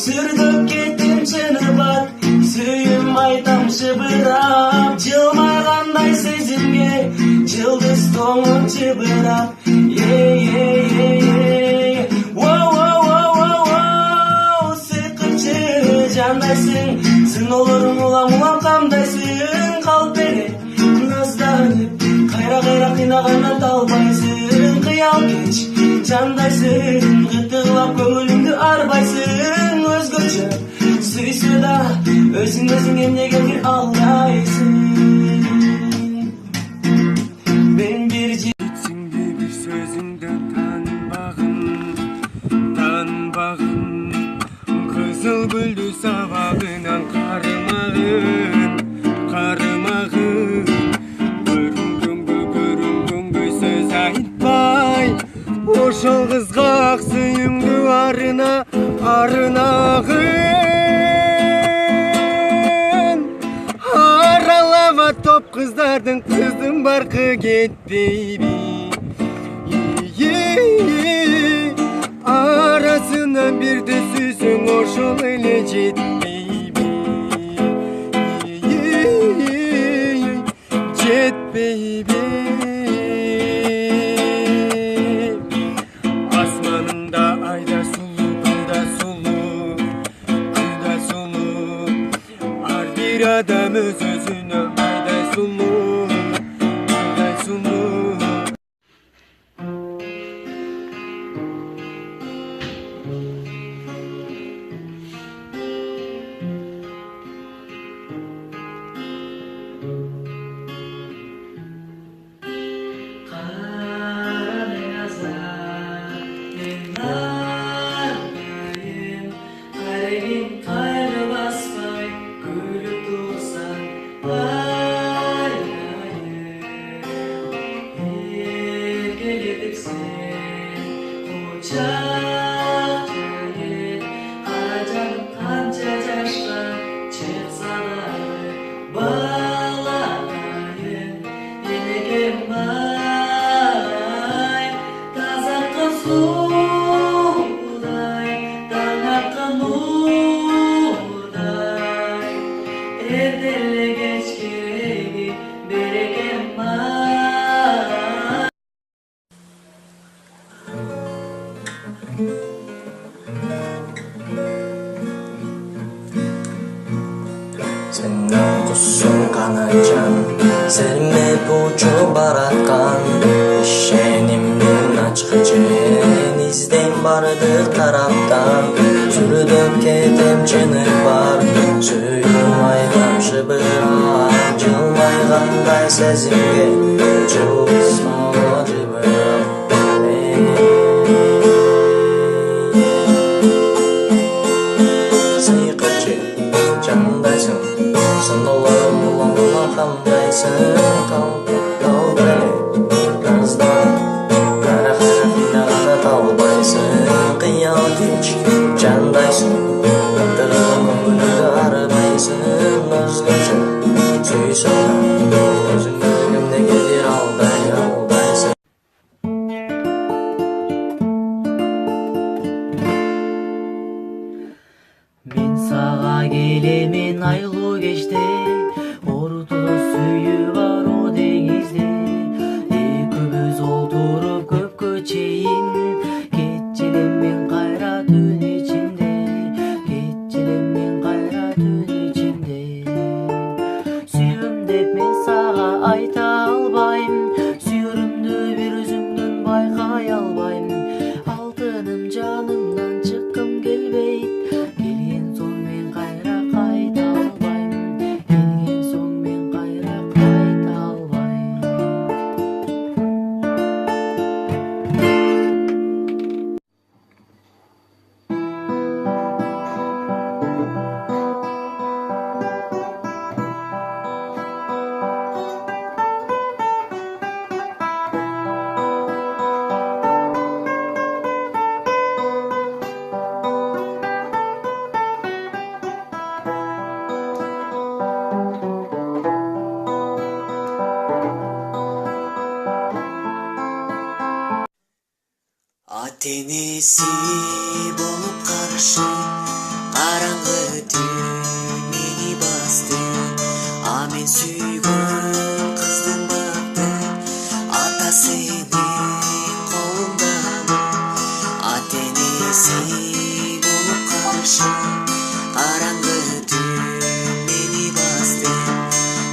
Sürdük kettim çınıbat, suyum aytam şıbırap. Жылмайгандай сезимге, жылдыз тоңун чыбырап. Сыйкычы жандайсың, сын олорун улам камдайсың. Калп бери назданып, кайра кыйнагандан талбайсың. Кыял кеч жандайсың, кытыгылап көңүлүңдү арбайсың. Өзгөчө сүйсө да өзүң эмнеге бир алдайсың. Мен бир İçimde bir sözünden tanbağın Kızıl güldü sabahından karımağın Göründüğümde söz aytpay Oşol kızga suyumdu arınağın Aralava top kızlardın kızdım barkı getbeybi Arasından bir de süsün oşol ele jetbeybi Jetbeybi Asmanında ayda sulu kılda sulu Ar bir adam öz özüne ayda sulu Senden kuzsun kanatcan, sermep uçup baratkan. İşenimden açkıcın, izden bardık taraftan. Sürdüm ketem çınık var, suyum aytam şıbırap. Жылмайгандай сезимге, жылдыз тоңун чыбырап. Сыйкычы жандайсың, сын олорун улам камдайсың. Калп эле назданып, кайра кыйнаганда талбайсың. Кыял кеч жандайсың, кытыгылап көңүлүңдү арбайсың. Өзгөчө сүйсөң да өзүң эмнеге бир алдайсың. Мен сага келемин айлуу кечте, ортодо сүйүү бар о деңизде. Экөөбүз олтуруп көпкө чейин, кетчелем мен кайра түн ичинде, кетчелем мен кайра түн ичинде. Сүйөм деп мен сага айта албайм, сүйөрүмдү бир өзүмдөн байкай албайм. Алтыным жанымдан чыккым келбейт, келген соң мен кайра кайта албайм, келген соң мен кайра кайта албайм. Денеси болуп каршы Караңгы түн мени басты, а мен сүйгөн кыздын бакты атасынын колундамы, ата-энеси болуп каршы. Караңгы түн мени басты,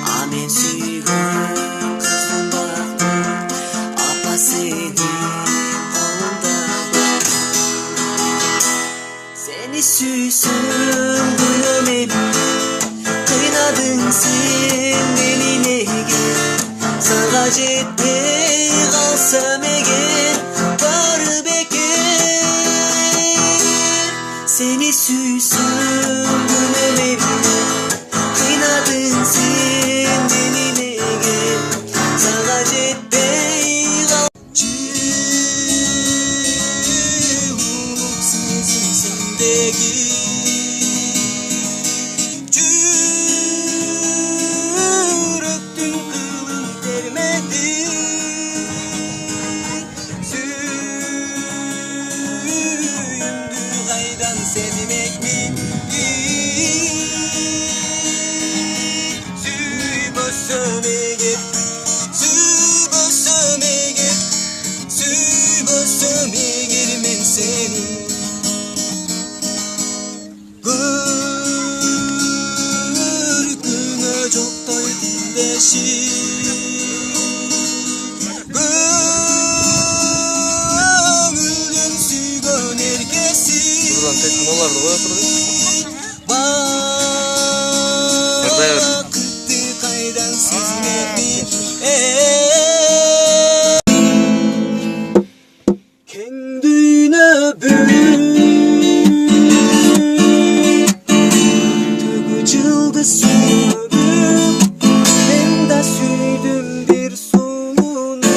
а мен сүйгөн кыздын бакты апасынын колундамы. Seni süysün gülümün, kıynadın sen beni nege. Sana jetmey kalsam eğer var beker. Seni süysün gülümün, kıynadın sen beni nege. Sana jetmey kalsam Çürüktün kılın vermedi, süyümdü kaydan sevmek mi? Sübösüm eğer, sübösüm eğer, sübösüm eğer men seni. Görküne çoktoy dindeşi, gönülden süygön erkesi. Buradan tek molardı koy oturdu. Vakıttı kaydan sizmedi. Kendine Tügücüldü sürüm, ben de süydüm bir solunu.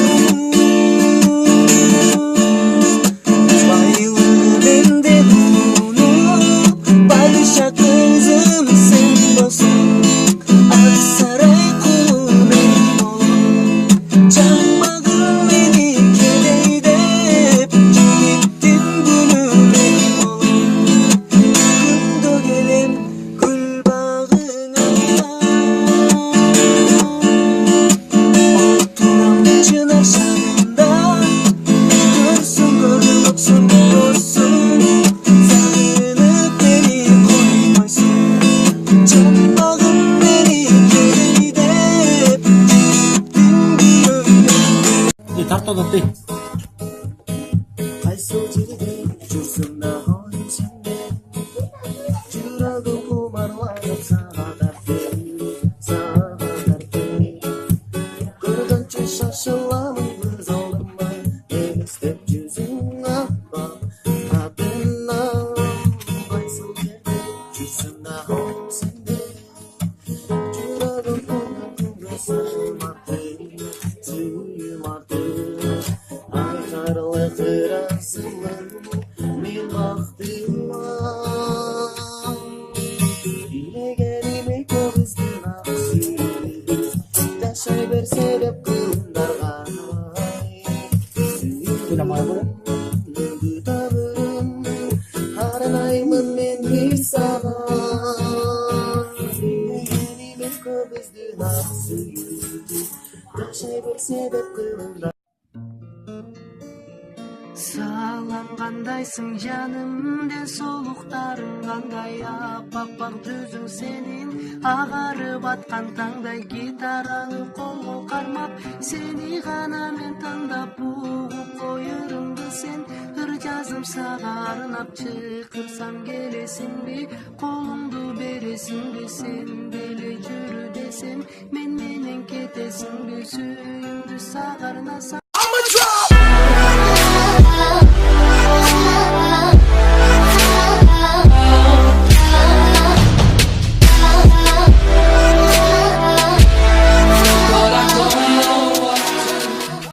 Bayıldım ben de bunu, padişah kızım sen bosun. Adı saray kulum benim oğlum, çakmağım beni keleyde. Gittin gülüm benim oğlum, kındı gelem gül bağına. Oturam çınar şanında, görsün görürsün görürsün. Sarılıp beni koymasın, çakmağım beni keleyde. Gittin gülüm. Tartmadık değil. Kayso jirde жүрсүң нахой сенде, жүрөгүм кумарланып сага тартып. Көргөнчө шашыламын көз алдыма, елестеп жүзүң аппак катынам. Кайсыл жерде жүрсүң нахой сенде, жүрөгүм кумарланып сүйүм артып. Aykarlı kırasımın bir vaktıma, yine gelime kövüzdün aksız. Taşay bir sebep kılındarga, suyum nögü tavırım, haranayımın men bir sana. Yine gelime kövüzdün aksız. Taşay bir sebep kılındarga. Sağlanғандайсың жанымден, солуқтарың қандай аппақ жүзің сенин. Ағарып атқан таңдай гитараны қолға қармап, сені ғана мен таңдап буғып қойырымды сен. Ыр жазым саға арнап, чықырсам келесің бе, қолыңды бересің бе, сен беле жүрү десем мен менен кетесің бе, сүйүмдү саға арнасам.